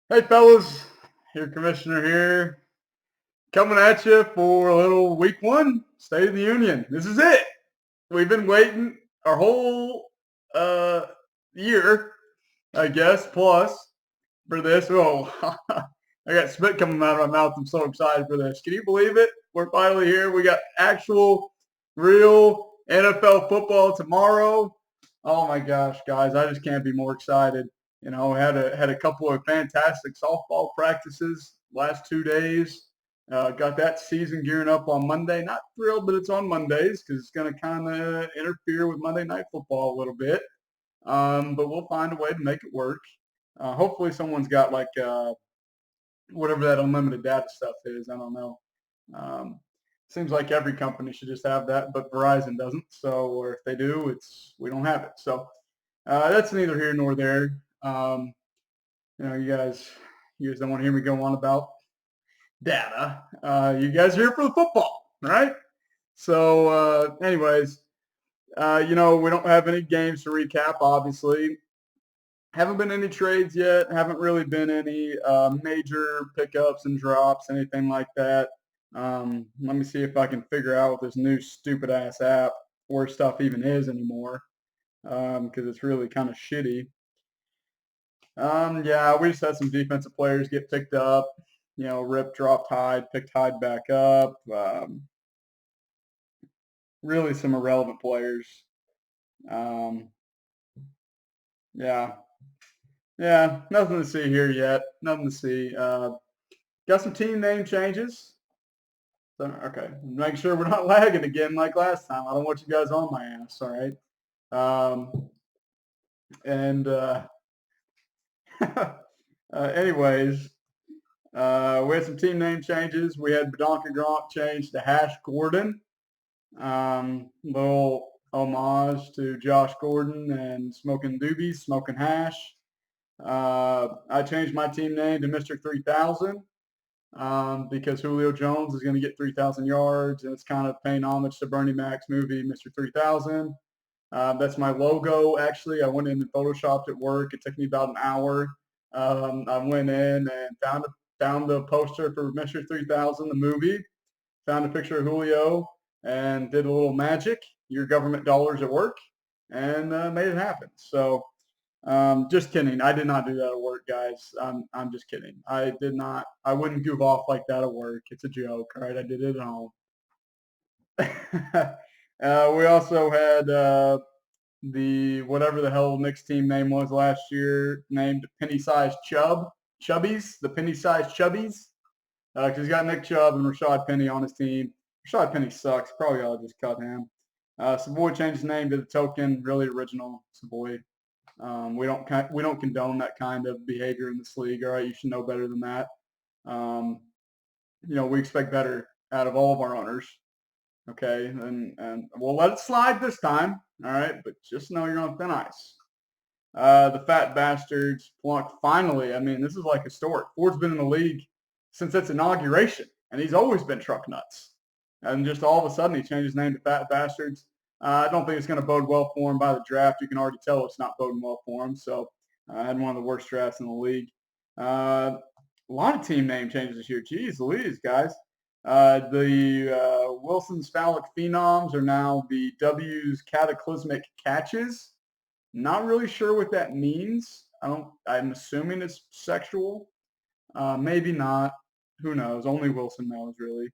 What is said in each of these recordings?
Hey fellas, your commissioner here, coming at you for a little week one State of the Union. This is it. We've been waiting our whole uh, year, I guess, plus for this. Oh, I got spit coming out of my mouth. I'm so excited for this. Can you believe it? We're finally here. We got actual, real NFL football tomorrow. Oh my gosh, guys, I just can't be more excited. Had a couple of fantastic softball practices last 2 days. Got that season gearing up on Monday. Not thrilled that it's on Mondays because it's going to kind of interfere with Monday Night Football a little bit. But we'll find a way to make it work. Hopefully, someone's got like whatever that unlimited data stuff is. I don't know. Um, Seems like every company should just have that, but Verizon doesn't. So, or if they do, we don't have it. So that's neither here nor there. Um, you guys don't want to hear me go on about data. You guys are here for the football, right? So, anyways, we don't have any games to recap, obviously. Haven't been any trades yet. Haven't really been any major pickups and drops, anything like that. Let me see if I can figure out what this new stupid ass app where stuff even is anymore, because it's really kind of shitty. Yeah, we just had some defensive players get picked up. Rip, dropped Hyde, picked Hyde back up. Really some irrelevant players. Um, yeah, yeah, nothing to see here yet. Nothing to see. Got some team name changes. So, okay, make sure we're not lagging again like last time. I don't want you guys on my ass. All right. And anyways, we had some team name changes. We had Badonka Gronk changed to Hash Gordon. Little homage to Josh Gordon and Smoking Doobies, Smoking Hash. I changed my team name to Mr. 3000. Because Julio Jones is going to get 3,000 yards, and it's kind of paying homage to Bernie Mac's movie, Mr. 3000. That's my logo, actually. I went in and photoshopped at work. It took me about an hour. I went in and found the poster for Mr. 3000, the movie, found a picture of Julio, and did a little magic, your government dollars at work, and made it happen. So just kidding. I did not do that at work, guys. I'm just kidding. I did not. I wouldn't goof off like that at work. It's a joke, all right? I did it at home. We also had the whatever the hell Nick's team name was last year, named Penny-sized Chubbies, the Penny-sized Chubbies, because he's got Nick Chubb and Rashad Penny on his team. Rashad Penny sucks. Probably ought to just cut him. Savoy changed his name to the Token. Really original, Savoy. We don't condone that kind of behavior in this league. All right, you should know better than that. Um, we expect better out of all of our owners. Okay, and we'll let it slide this time. All right, but just know you're on thin ice. The fat bastards plunked finally. I mean, this is like historic. Ford's been in the league since its inauguration, and he's always been truck nuts. And just all of a sudden, he changed his name to Fat Bastards. I don't think it's going to bode well for him by the draft. You can already tell it's not boding well for him. So I had one of the worst drafts in the league. A lot of team name changes this year. Jeez Louise, guys. The Wilson's phallic phenoms are now the W's cataclysmic catches. Not really sure what that means. I'm assuming it's sexual. Maybe not. Who knows? Only Wilson knows, really.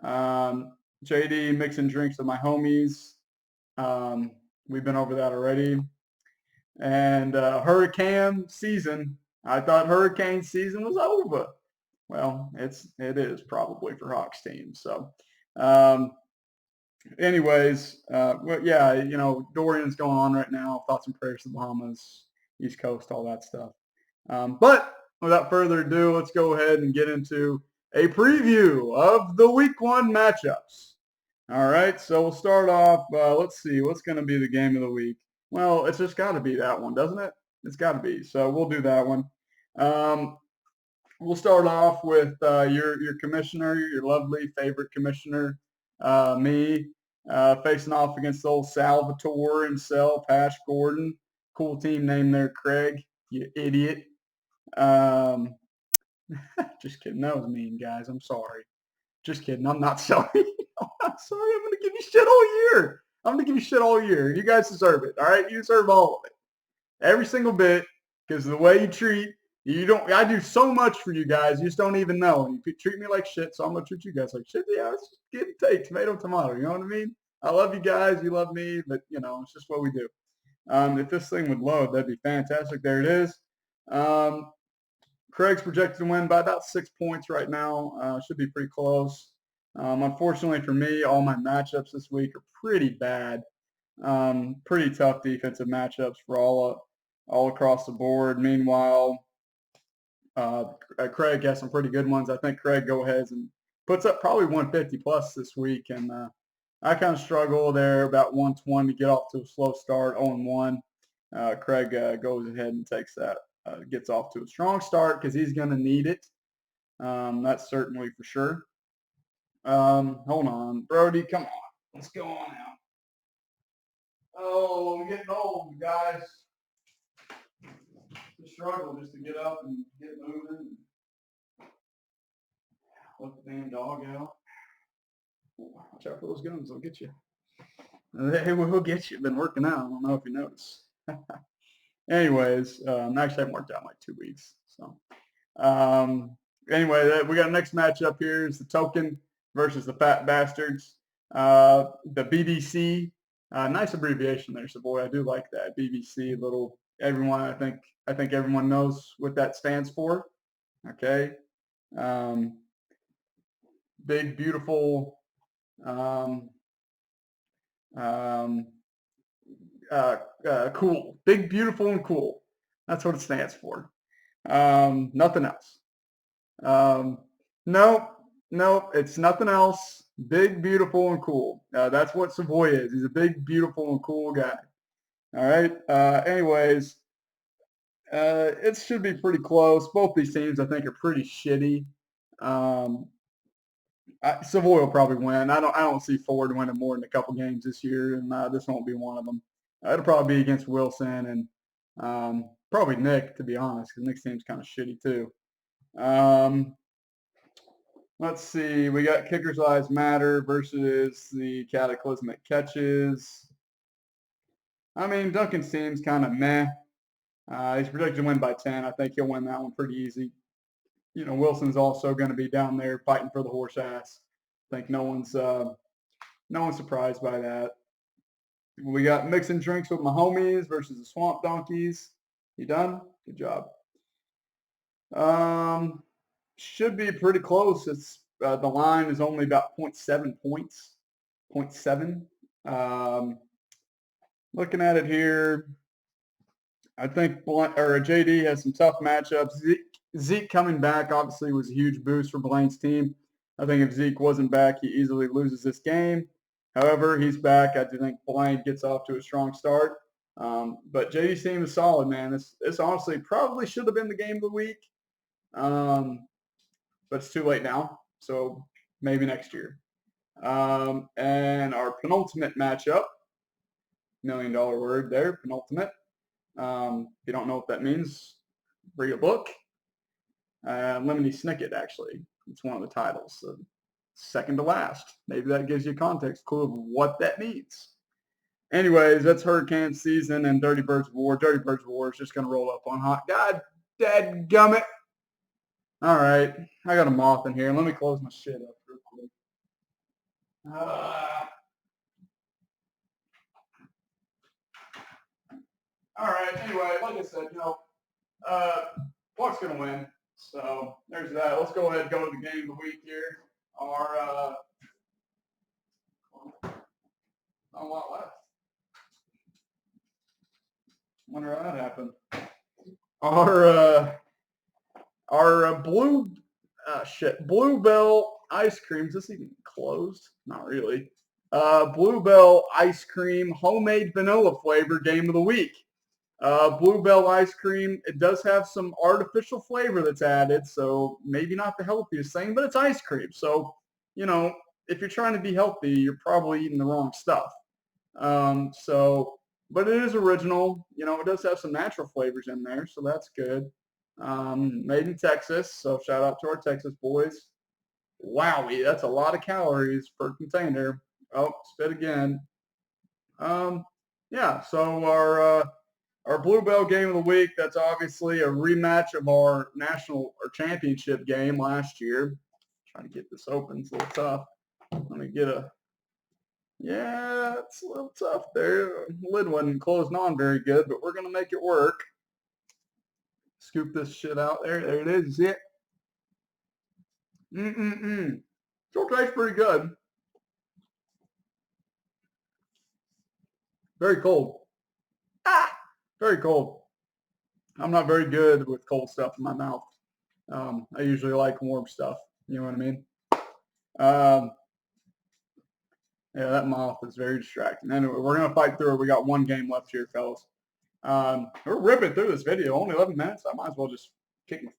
JD mixing drinks with my homies. We've been over that already. And hurricane season. I thought hurricane season was over. Well, it is probably for Hawks teams. So, um, anyways, well, yeah, Dorian's going on right now. Thoughts and prayers to the Bahamas, East Coast, all that stuff. But without further ado, let's go ahead and get into a preview of the Week 1 matchups. All right, so we'll start off. Let's see, what's going to be the game of the week? Well, it's just got to be that one, doesn't it? It's got to be. So we'll do that one. We'll start off with your commissioner, your lovely favorite commissioner, me, facing off against old Salvatore himself, Hash Gordon. Cool team name there, Craig. You idiot. Just kidding. That was mean, guys. I'm sorry. Just kidding. I'm not sorry. I'm not sorry. I'm gonna give you shit all year. I'm gonna give you shit all year. You guys deserve it. All right, you deserve all of it, every single bit, because the way you treat. You don't. I do so much for you guys. You just don't even know. And you treat me like shit, so I'm gonna treat you guys like shit. Yeah, it's just give and take, tomato, tomato. You know what I mean? I love you guys. You love me, but it's just what we do. If this thing would load, that'd be fantastic. There it is. Craig's projected to win by about 6 points right now. Should be pretty close. Unfortunately for me, all my matchups this week are pretty bad. Pretty tough defensive matchups for all across the board. Meanwhile, Craig has some pretty good ones. I think Craig go ahead and puts up probably 150 plus this week, and I kind of struggle there about 120 to get off to a slow start, 0-1. Craig goes ahead and takes that, gets off to a strong start because he's going to need it. That's certainly for sure. Hold on, Brody, come on, let's go on out. Oh, I'm getting old, guys. The struggle just to get up and get moving. Let the damn dog out. Watch out for those guns, they'll get you. They will get you. Been working out. I don't know if you noticed. Anyways, actually I haven't worked out in like 2 weeks. So anyway, we got a next matchup here is the Token versus the Fat Bastards. The BBC. Nice abbreviation there, so boy, I do like that. BBC, little everyone. I think everyone knows what that stands for. Okay. Big, beautiful, cool. Big, beautiful, and cool. That's what it stands for. Nothing else. Nope, it's nothing else. Big, beautiful, and cool. That's what Savoy is. He's a big, beautiful, and cool guy. All right. Anyways, it should be pretty close. Both these teams, I think, are pretty shitty. Savoy will probably win. I don't see Ford winning more than a couple games this year, and this won't be one of them. It'll probably be against Wilson and probably Nick, to be honest, because Nick's team's kind of shitty too. Let's see. We got Kickers Lives Matter versus the Cataclysmic Catches. I mean, Duncan's team's kind of meh. He's projected to win by 10. I think he'll win that one pretty easy. Wilson's also going to be down there fighting for the horse ass. I think no one's surprised by that. We got Mixing Drinks with My Homies versus the Swamp Donkeys. You done? Good job. Should be pretty close. It's the line is only about 0.7 points. 0.7. Looking at it here, I think JD has some tough matchups. Zeke coming back obviously was a huge boost for Blaine's team. I think if Zeke wasn't back, he easily loses this game. However, he's back. I do think Blaine gets off to a strong start. But JD's team is solid, man. This honestly probably should have been the game of the week. But it's too late now. So maybe next year. And our penultimate matchup, $1 million word there, penultimate. If you don't know what that means, read a book. Lemony Snicket, actually. It's one of the titles. So second to last. Maybe that gives you a context clue of what that means. Anyways, that's Hurricane season and Dirty Birds of War. Dirty Birds of War is just going to roll up on hot. God dadgummit. All right. I got a moth in here. Let me close my shit up real quick. All right. Anyway, like I said, Buck's going to win. So there's that. Let's go ahead and go to the game of the week here. Our not a lot left. Wonder how that happened. Our Bluebell ice cream. Is this even closed? Not really. Bluebell ice cream, homemade vanilla flavor game of the week. Bluebell ice cream, it does have some artificial flavor that's added, so maybe not the healthiest thing, but it's ice cream. So, if you're trying to be healthy, you're probably eating the wrong stuff. But it is original. It does have some natural flavors in there, so that's good. Made in Texas, so shout out to our Texas boys. Wowie, that's a lot of calories per container. Oh, spit again. Yeah, so our Bluebell game of the week, that's obviously a rematch of our national or championship game last year. Trying to get this open, it's a little tough. Let me get yeah, it's a little tough there. Lid wasn't closing on very good, but we're going to make it work. Scoop this shit out there. There it is. You see it? Still tastes pretty good. Very cold. Very cold. I'm not very good with cold stuff in my mouth. I usually like warm stuff. You know what I mean? Um, yeah, that mouth is very distracting. Anyway, we're going to fight through it. We got one game left here, fellas. We're ripping through this video. Only 11 minutes. I might as well just fucking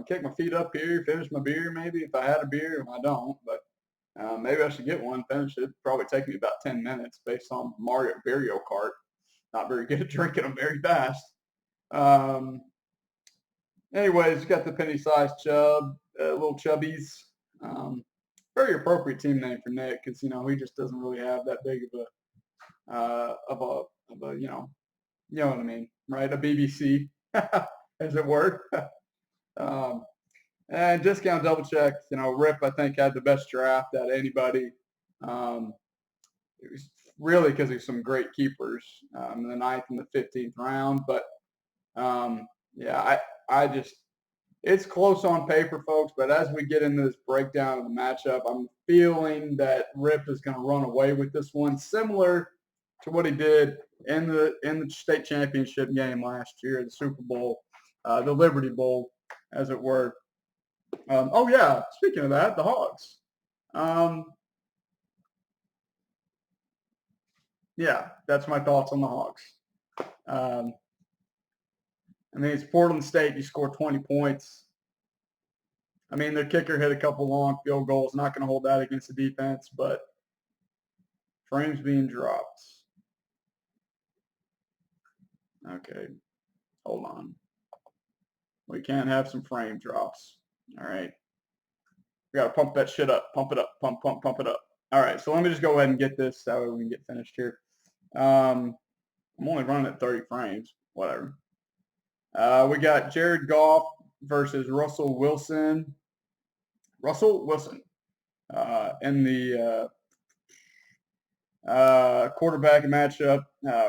kick my feet up here, finish my beer maybe if I had a beer. If I don't, but maybe I should get one, finish it. Probably take me about 10 minutes based on Mario Kart. Not very good at drinking them very fast. Anyways, got the penny-sized chub, little chubbies. Very appropriate team name for Nick because he just doesn't really have that big of a you know what I mean, right? A BBC, as it were. And discount double check, Rip I think had the best draft out of anybody. It was really because of some great keepers in the 9th and the 15th round. But yeah, I just it's close on paper, folks. But as we get into this breakdown of the matchup, I'm feeling that Rip is going to run away with this one, similar to what he did in the state championship game last year, the Super Bowl, the Liberty Bowl, as it were. Oh yeah, speaking of that, the Hogs. Yeah, that's my thoughts on the Hogs. I mean, it's Portland State. You score 20 points. I mean, their kicker hit a couple long field goals. Not going to hold that against the defense, but frames being dropped. Okay, hold on. We can't have some frame drops. All right. We got to pump that shit up. Pump it up. Pump it up. All right, so let me just go ahead and get this. That way we can get finished here. I'm only running at 30 frames. Whatever. We got Jared Goff versus Russell Wilson. Russell Wilson in the quarterback matchup.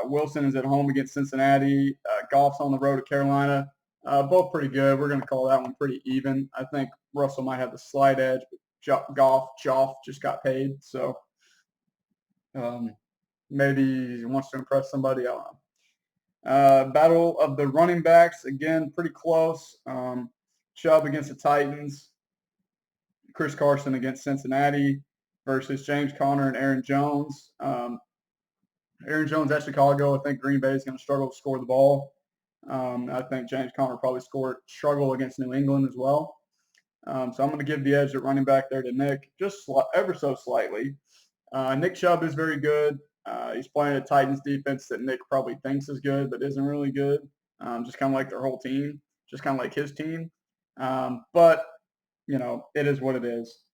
Wilson is at home against Cincinnati. Goff's on the road at Carolina. Both pretty good. We're going to call that one pretty even. I think Russell might have the slight edge, but Goff just got paid. So maybe he wants to impress somebody. I don't know. Battle of the running backs. Again, pretty close. Chubb against the Titans. Chris Carson against Cincinnati versus James Conner and Aaron Jones. Aaron Jones at Chicago. I think Green Bay is going to struggle to score the ball. I think James Conner probably struggle against New England as well. So I'm going to give the edge at running back there to Nick, just ever so slightly. Nick Chubb is very good. He's playing a Titans defense that Nick probably thinks is good, but isn't really good. Just kind of like their whole team, just kind of like his team. But, it is what it is.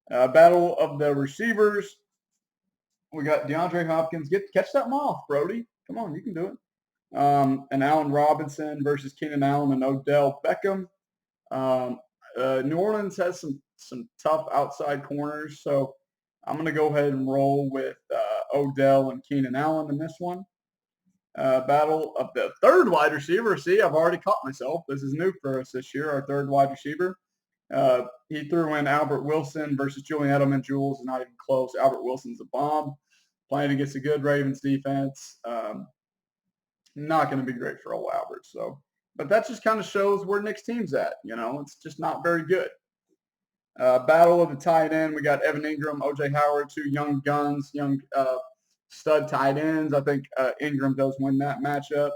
Battle of the receivers. We got DeAndre Hopkins. Catch that moth, Brody. Come on, you can do it. And Allen Robinson versus Keenan Allen and Odell Beckham. New Orleans has some tough outside corners, so I'm going to go ahead and roll with Odell and Keenan Allen in this one. Battle of the third wide receiver. See, I've already caught myself. This is new for us this year, our third wide receiver. He threw in Albert Wilson versus Julian Edelman. Jules is not even close. Albert Wilson's a bomb. Playing against a good Ravens defense. Not going to be great for old Albert. But that just kind of shows where Nick's team's at. It's just not very good. Battle of the tight end. We got Evan Ingram, O.J. Howard, two young guns, young stud tight ends. I think Ingram does win that matchup.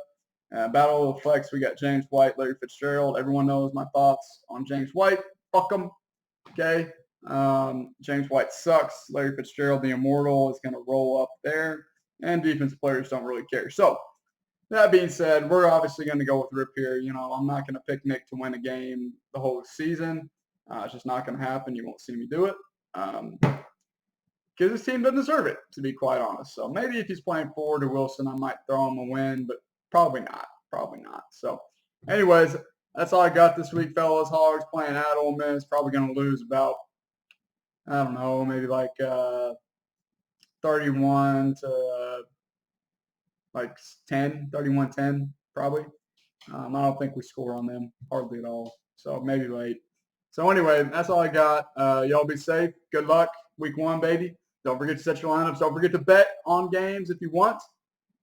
Battle of the flex. We got James White, Larry Fitzgerald. Everyone knows my thoughts on James White. Fuck him. Okay. James White sucks. Larry Fitzgerald, the immortal, is going to roll up there. And defense players don't really care. So, that being said, we're obviously going to go with Rip here. You know, I'm not going to pick Nick to win a game the whole season. It's just not going to happen. You won't see me do it. Because his team doesn't deserve it, to be quite honest. So maybe if he's playing forward to Wilson, I might throw him a win, but probably not. Probably not. So, anyways, that's all I got this week, fellas. Hogs playing at Ole Miss. Probably going to lose about, I don't know, maybe like 31 to like 10, 31-10, probably. I don't think we score on them hardly at all. So maybe late. So anyway, that's all I got. Y'all be safe. Good luck. Week 1, baby. Don't forget to set your lineups. Don't forget to bet on games if you want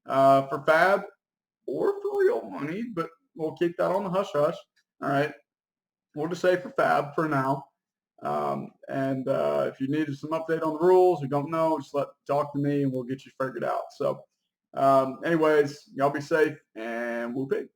for Fab or for real money, but we'll keep that on the hush-hush. All right. We'll just say for Fab for now. And if you need some update on the rules or don't know, just talk to me and we'll get you figured out. So anyways, y'all be safe and we'll be.